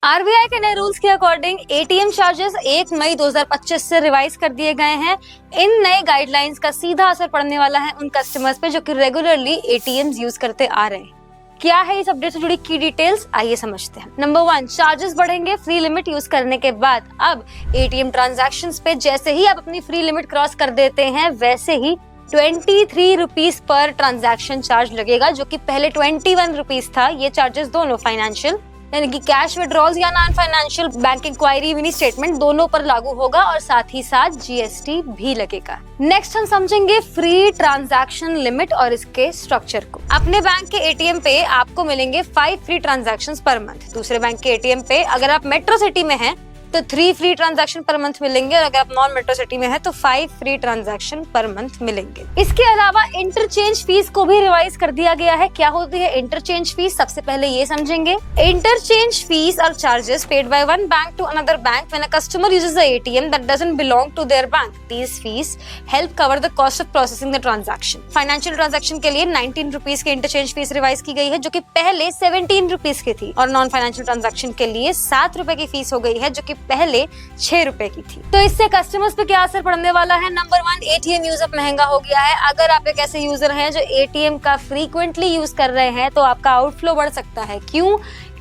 RBI के नए rules के अकॉर्डिंग एटीएम चार्जेस 1 मई 2025 से रिवाइज कर दिए गए हैं। इन नए गाइडलाइंस का सीधा असर पड़ने वाला है उन कस्टमर्स पे जो कि रेगुलरली एटीएम्स यूज करते आ रहे हैं। क्या है इस अपडेट से जुड़ी की डिटेल्स, आइए समझते हैं। नंबर 1, चार्जेस बढ़ेंगे फ्री लिमिट यूज करने के बाद। अब एटीएम ट्रांजैक्शंस पे जैसे ही आप अपनी फ्री लिमिट क्रॉस कर देते हैं वैसे ही 23 रुपीज पर ट्रांजैक्शन चार्ज लगेगा, जो कि पहले 21 रुपीज था। ये चार्जेस दोनों फाइनेंशियल यानी कि कैश विड्रॉल्स या non financial bank inquiry mini statement दोनों पर लागू होगा और साथ ही साथ जीएसटी भी लगेगा। नेक्स्ट हम समझेंगे फ्री ट्रांजैक्शन लिमिट और इसके स्ट्रक्चर को। अपने बैंक के एटीएम पे आपको मिलेंगे 5 फ्री ट्रांजैक्शंस पर मंथ। दूसरे बैंक के एटीएम पे अगर आप मेट्रो सिटी में हैं तो 3 फ्री ट्रांजैक्शन पर मंथ मिलेंगे और अगर आप नॉन मेट्रो सिटी में है तो 5 फ्री ट्रांजैक्शन पर मंथ मिलेंगे। इसके अलावा इंटरचेंज फीस को भी रिवाइज कर दिया गया है। क्या होती है इंटरचेंज फीस, सबसे पहले ये समझेंगे। Interchange fees are charges paid by one bank to another bank when a customer uses the ATM that doesn't belong to their bank. These fees help cover the cost of processing the transaction. Financial transaction के लिए 19 rupees की interchange fees revise की गई है, जो कि पहले 17 rupees की थी, और नॉन फाइनेंशियल ट्रांजैक्शन के लिए 7 रुपए की फीस हो गई है, जो कि पहले 6 रुपए की थी। तो इससे कस्टमर्स पे क्या असर पड़ने वाला है? नंबर 1, एटीएम यूज अब महंगा हो गया है। अगर आप एक ऐसे यूजर हैं जो एटीएम का फ्रीक्वेंटली यूज कर रहे हैं तो आपका आउटफ्लो बढ़ सकता है। क्यों?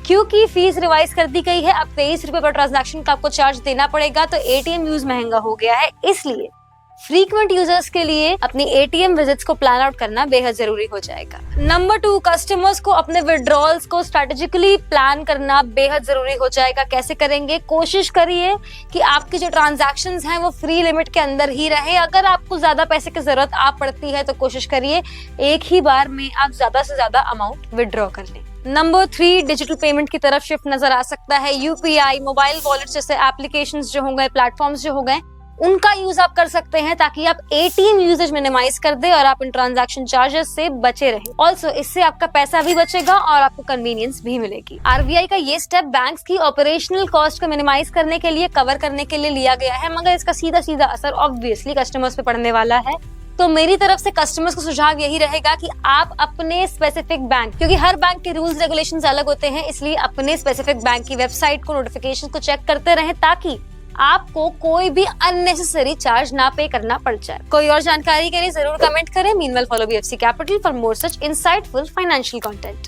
क्योंकि फीस रिवाइज कर दी गई है। अब 23 रुपए पर ट्रांजैक्शन का आपको चार्ज देना पड़ेगा, तो एटीएम यूज महंगा हो गया है। इसलिए फ्रीक्वेंट यूजर्स के लिए अपनी एटीएम विजिट्स को प्लान आउट करना बेहद जरूरी हो जाएगा। नंबर 2, कस्टमर्स को अपने विड्रॉल्स को स्ट्रेटेजिकली प्लान करना बेहद जरूरी हो जाएगा। कैसे करेंगे? कोशिश करिए कि आपकी जो ट्रांजैक्शंस हैं वो फ्री लिमिट के अंदर ही रहे। अगर आपको ज्यादा पैसे की जरूरत आ पड़ती है तो कोशिश करिए एक ही बार में आप ज्यादा से ज्यादा अमाउंट विड्रॉ कर लें। नंबर 3, डिजिटल पेमेंट की तरफ शिफ्ट नजर आ सकता है। यूपीआई, मोबाइल वॉलेट जैसे एप्लीकेशंस जो हो गए, प्लेटफॉर्म्स जो हो गए, उनका यूज आप कर सकते हैं ताकि आप एटीएम यूजेज मिनिमाइज कर दे और आप इन ट्रांजैक्शन चार्जेस से बचे रहें। ऑल्सो इससे आपका पैसा भी बचेगा और आपको कन्वीनियंस भी मिलेगी। आरबीआई का ये स्टेप बैंक्स की ऑपरेशनल कॉस्ट को मिनिमाइज करने के लिए, कवर करने के लिए लिया गया है, मगर इसका सीधा सीधा असर ऑब्वियसली कस्टमर्स पे पड़ने वाला है। तो मेरी तरफ से कस्टमर्स को सुझाव यही रहेगा कि आप अपने स्पेसिफिक बैंक, क्योंकि हर बैंक के रूल्स रेगुलेशंस अलग होते हैं, इसलिए अपने स्पेसिफिक बैंक की वेबसाइट को, नोटिफिकेशन को चेक करते रहें ताकि आपको कोई भी अननेसेसरी चार्ज ना पे करना पड़ जाए। कोई और जानकारी के लिए जरूर कमेंट करें। Meanwhile follow BFC Capital for more such insightful financial content.